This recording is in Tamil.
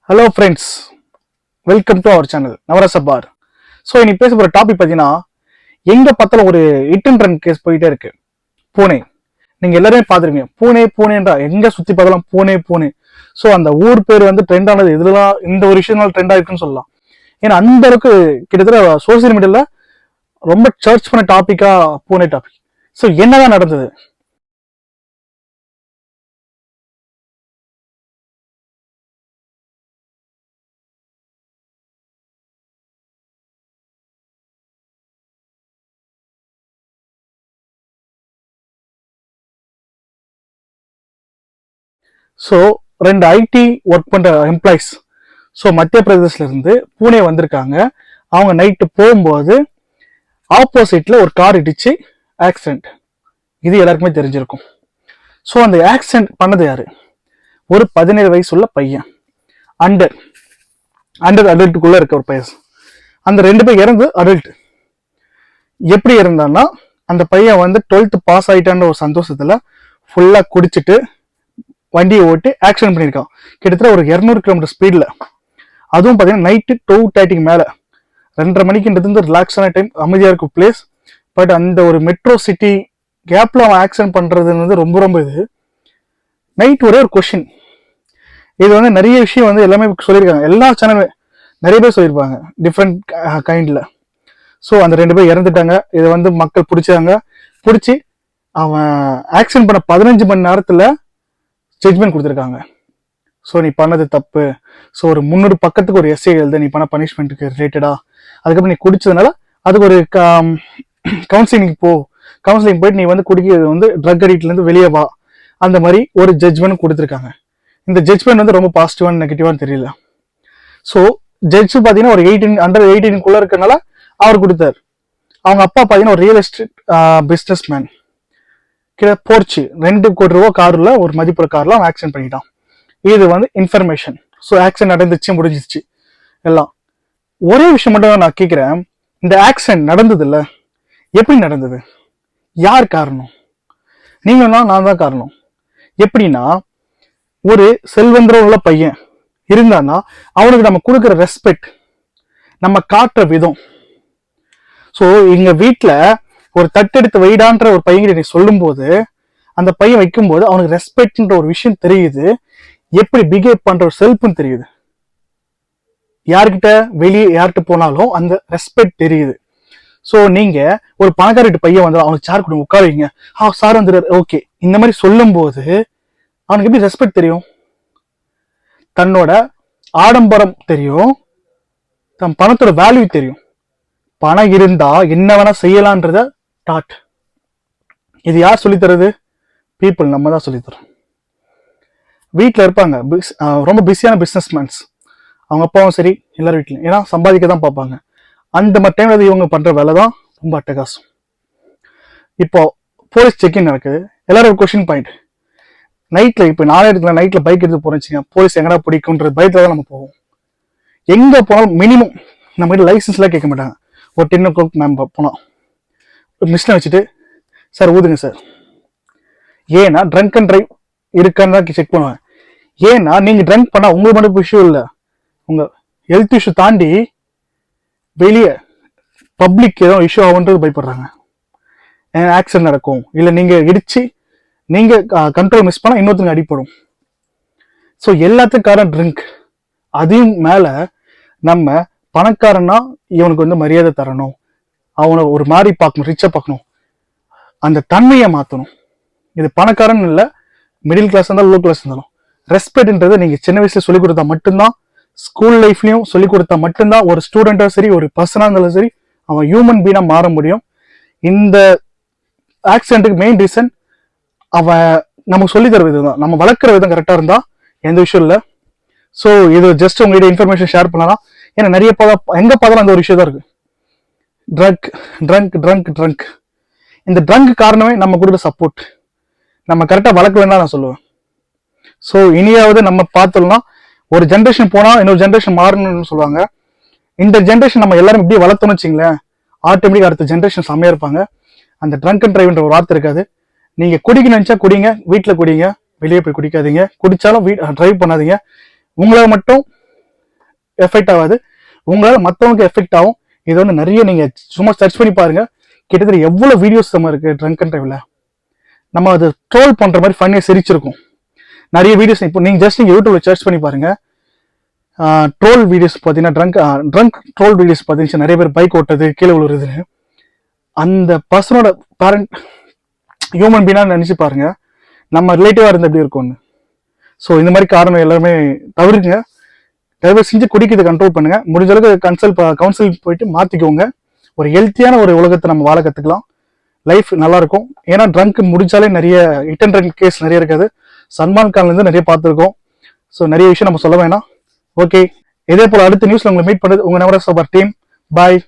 Hello friends, welcome to our channel Navarasa பார். ஸோ இன்னைக்கு பேச போகிற டாபிக் பார்த்தீங்கன்னா, எங்கே பார்த்தாலும் ஒரு ஹிட் அண்ட் ரன் கேஸ் போயிட்டே இருக்கு. பூனே, நீங்கள் எல்லாருமே பார்த்துருக்கீங்க. பூனேன்றா எங்கே சுற்றி பார்த்தாலும் பூனே பூனே. ஸோ அந்த ஊர் பேர் வந்து ட்ரெண்ட் ஆனது இதெல்லாம் இந்த ஒரு விஷயம்னால ட்ரெண்ட் ஆயிருக்குன்னு சொல்லலாம். ஏன்னா அந்த அளவுக்கு கிட்டத்தட்ட சோசியல் மீடியாவில் ரொம்ப சர்ச் பண்ண டாப்பிக்கா பூனே டாபிக். ஸோ என்னதான் நடந்தது? ஸோ ரெண்டு ஐடி ஒர்க் பண்ற எம்ப்ளாயிஸ் ஸோ மத்திய பிரதேசில இருந்து பூனே வந்திருக்காங்க. அவங்க நைட்டு போகும்போது ஆப்போசிட்ல ஒரு கார் இடிச்சு ஆக்சிடென்ட். இது எல்லாருக்குமே தெரிஞ்சிருக்கும். ஸோ அந்த ஆக்சிடென்ட் பண்ணது யாரு? ஒரு 17 வயசுள்ள பையன், அண்டர் அடல்ட்டுக்குள்ள இருக்க ஒரு பையன். அந்த 2 பேர் இறந்து அடல்ட். எப்படி இருந்தான்னா, அந்த பையன் வந்து 12th பாஸ் ஆயிட்டான்ற ஒரு சந்தோஷத்துல ஃபுல்லா குடிச்சிட்டு வண்டியை ஓட்டி ஆக்சிடென்ட் பண்ணியிருக்கான். கிட்டத்தட்ட ஒரு 200 கிலோமீட்டர் ஸ்பீடில். அதுவும் பார்த்தீங்கன்னா நைட்டு 2:30 மேலே. 2:30 மணிக்குன்றது வந்து ரிலாக்ஸான டைம், அமைதியாக இருக்கும் பிளேஸ். பட் அந்த ஒரு மெட்ரோ சிட்டி கேப்பில் அவன் ஆக்சிடென்ட் பண்ணுறதுன்னு வந்து ரொம்ப ரொம்ப இது. நைட் ஒரே ஒரு கொஷின். இது வந்து நிறைய விஷயம் வந்து எல்லாமே சொல்லியிருக்காங்க. எல்லா சேனலுமே நிறைய பேர் சொல்லியிருப்பாங்க டிஃப்ரெண்ட் கைண்டில். ஸோ அந்த 2 பேர் இறந்துட்டாங்க. இதை வந்து மக்கள் பிடிச்சி அவன் ஆக்சிடென்ட் பண்ண 15 மணி நேரத்தில் ஜட்ஜ்மெண்ட் கொடுத்துருக்காங்க. ஸோ நீ பண்ணது தப்பு. ஸோ ஒரு 300 பக்கத்துக்கு ஒரு எஸ்ஏ எழுத, நீ பண்ண பனிஷ்மெண்ட்டுக்கு ரிலேட்டடா. அதுக்கப்புறம் நீ குடிச்சதுனால அதுக்கு ஒரு கவுன்சிலிங் போயிட்டு நீ வந்து குடிக்கிறது வந்து ட்ரக் அடிக்ட்லேருந்து வெளியே வா. அந்த மாதிரி ஒரு ஜட்ஜ்மெண்ட் கொடுத்துருக்காங்க. இந்த ஜட்ஜ்மெண்ட் வந்து ரொம்ப பாசிட்டிவான நெகட்டிவான்னு தெரியல. ஸோ ஜட்ஜ் பார்த்தீங்கன்னா ஒரு 18 இருக்கனால அவர் கொடுத்தார். அவங்க அப்பா பார்த்தீங்கன்னா ஒரு ரியல் எஸ்டேட் பிஸ்னஸ் மேன். போர்ச்சு 2 கோடி ரூபா கார்ல ஒரு மதிப்புற கார்ல அவன் ஆக்சிடென்ட் பண்ணிட்டான். இது வந்து இன்ஃபர்மேஷன். ஸோ ஆக்சிடென்ட் நடந்துச்சு, முடிஞ்சிச்சு எல்லாம். ஒரே விஷயம் மட்டும் நான் கேட்கிறேன், இந்த ஆக்சிடென்ட் நடந்தது இல்ல, எப்படி நடந்தது? யார் காரணம்? நீங்கன்னா நான் தான் காரணம். எப்படின்னா, ஒரு செல்வந்திரம் உள்ள பையன் இருந்தான்னா அவனுக்கு நம்ம கொடுக்குற ரெஸ்பெக்ட், நம்ம காட்டுற விதம். ஸோ எங்க வீட்டில் ஒரு தட்டெடுத்து வைடான்ற ஒரு பையன் நீ சொல்லும் போது, அந்த பையன் வைக்கும்போது அவனுக்கு ரெஸ்பெக்ட்ன்ற ஒரு விஷயம் தெரியுது. எப்படி பிஹேவ் பண்ற ஒரு செல்ஃப்னு தெரியுது. யார்கிட்ட வெளியே யார்கிட்ட போனாலும் அந்த ரெஸ்பெக்ட் தெரியுது. ஸோ நீங்க ஒரு பணக்காரிட்டு பையன் வந்தாலும் அவனுக்கு சார் கொடுங்க, உட்காருவீங்க, சார் வந்துடுறாரு, ஓகே, இந்த மாதிரி சொல்லும் போது அவனுக்கு எப்படி ரெஸ்பெக்ட் தெரியும்? தன்னோட ஆடம்பரம் தெரியும், தன் பணத்தோட வேல்யூ தெரியும். பணம் இருந்தா என்ன வேணா செய்யலான்றத டாட். இது யார் சொல்லித்தரது? பீப்புள், நம்ம தான் சொல்லித்தரோம். வீட்டில் இருப்பாங்க ரொம்ப பிஸியான பிஸ்னஸ் மேன்ஸ், அவங்க அப்பாவும் சரி எல்லாரும் வீட்லையும், ஏன்னா சம்பாதிக்க தான் பார்ப்பாங்க. அந்த மாதிரி டைம்ல இவங்க பண்ற வேலை தான் ரொம்ப அட்டகாசம். இப்போ போலீஸ் செக்கிங் நடக்குது, எல்லாரும் ஒரு கொஸ்டின் பாயிண்ட். நைட்ல இப்போ நைட்ல பைக் எடுத்து போறேன், போலீஸ் எங்கடா பிடிக்கும்ன்ற பயத்துல தான் நம்ம போவோம். எங்க போனாலும் மினிமம் நம்ம கிட்ட லைசன்ஸ்லாம் கேட்க மாட்டாங்க. ஒரு 10 o'clock மேம் போனோம், மிஷினை வச்சுட்டு சார் ஊதுங்க சார். ஏன்னா ட்ரங்க் அண்ட் டிரைவ் இருக்கான்னு தான் செக் பண்ணுவேன். ஏன்னா நீங்க ட்ரங்க் பண்ணா உங்களுக்கு மட்டும் இஷ்யூ இல்லை, உங்க ஹெல்த் இஷ்யூ தாண்டி வெளியே பப்ளிக் ஏதோ இஷ்யூ ஆகுன்றது பயப்படுறாங்க. ஆக்சிடென்ட் நடக்கும், இல்லை நீங்க இடிச்சு நீங்க கண்ட்ரோல் மிஸ் பண்ணா இன்னொருத்தங்க அடிப்படும். ஸோ எல்லாத்துக்கும் காரணம் ட்ரிங்க். அதையும் மேல நம்ம பணக்காரன்னா இவனுக்கு வந்து மரியாதை தரணும், அவனை ஒரு மாதிரி பார்க்கணும், ரிச்சா பார்க்கணும், அந்த தன்மையை மாற்றணும். இது பணக்காரன் இல்லை, மிடில் கிளாஸ் இருந்தாலும் லோ கிளாஸ் இருந்தாலும் ரெஸ்பெக்ட்ன்றது நீங்க சின்ன வயசுல சொல்லிக் கொடுத்தா மட்டும்தான், ஸ்கூல் லைஃப்லயும் சொல்லிக் கொடுத்தா மட்டும்தான் ஒரு ஸ்டூடெண்டா சரி ஒரு பர்சனா இருந்தாலும் சரி அவன் ஹியூமன் பீனா மாற முடியும். இந்த ஆக்சிடென்ட்டுக்கு மெயின் ரீசன் அவன் நமக்கு சொல்லி தர விதம் தான், நம்ம வளர்க்குற விதம் கரெக்டா இருந்தா எந்த விஷயம் இல்லை. ஸோ இது ஜஸ்ட் உங்ககிட்ட இன்ஃபர்மேஷன் ஷேர் பண்ணலாம். ஏன்னா நிறைய எங்க பார்த்தாலும் அந்த ஒரு விஷயம் தான் இருக்கு, ட்ரங்க். இந்த ட்ரங்க் காரணமே நம்ம கொடுக்குற சப்போர்ட், நம்ம கரெக்டா வளர்க்கலன்னு நான் சொல்லுவேன். ஸோ இனியாவது நம்ம பார்த்தோம்னா ஒரு ஜென்ரேஷன் போனா இன்னொரு ஜென்ரேஷன் மாறணும்னு சொல்லுவாங்க. இந்த ஜென்ரேஷன் நம்ம எல்லாரும் இப்படி வளர்த்தோம்னு வச்சிங்களேன், ஆட்டோமேட்டிக் அடுத்த ஜென்ரேஷன் செம்மையா இருப்பாங்க. அந்த ட்ரங்க் அண்ட் டிரைவ்ன்ற ஒரு வார்த்தை இருக்காது. நீங்க குடிக்க நினைச்சா குடிங்க, வீட்டில் குடிங்க, வெளியே போய் குடிக்காதீங்க. குடிச்சாலும் டிரைவ் பண்ணாதீங்க. உங்களை மட்டும் எஃபெக்ட் ஆகாது, உங்களால மற்றவங்களுக்கு எஃபெக்ட் ஆகும். இது வந்து நிறைய நீங்க சும்மா சர்ச் பண்ணி பாருங்க, கிட்டத்தட்ட எவ்வளவு வீடியோஸ் நம்ம இருக்கு ட்ரங்க் அண்ட் டிரைவ்ல. நம்ம அது ட்ரோல் பண்ற மாதிரி ஃபன்னியா சிரிச்சிருக்கும் நிறைய வீடியோஸ். இப்போ நீங்க ஜஸ்ட் நீங்க யூடியூப்ல சர்ச் பண்ணி பாருங்க, ட்ரோல் வீடியோஸ் பார்த்தீங்கன்னா ட்ரங்க் ட்ரோல் வீடியோஸ் பார்த்தீங்கன்னா நிறைய பேர் பைக் ஓட்டது கீழே விழுறதுன்னு. அந்த பர்சனோட பேரண்ட் ஹியூமன் பீனா நினைச்சு பாருங்க, நம்ம ரிலேட்டிவா இருந்து எப்படி இருக்கும்னு. ஸோ இந்த மாதிரி காரணம் எல்லாருமே தவிர்க்குங்க. தயவு செஞ்சு குடிக்கிறத கண்ட்ரோல் பண்ணுங்க. முடிஞ்ச அளவுக்கு கவுன்சில் போயிட்டு மாத்திக்கோங்க. ஒரு ஹெல்த்தியான ஒரு உலகத்தை நம்ம வாழ கத்துக்கலாம். லைஃப் நல்லா இருக்கும். ஏன்னா ட்ரங்க் முடிச்சாலே நிறைய ஹிட் அண்ட் ரன் கேஸ் நிறைய இருக்காது. சல்மான் கான்ல இருந்து நிறைய பார்த்துருக்கோம். ஸோ நிறைய விஷயம் நம்ம சொல்ல வேணாம். ஓகே, இதே போல அடுத்த நியூஸ்ல உங்களை மீட் பண்ணுறது உங்க நவரஸ் சூப்பர் டீம். பாய்.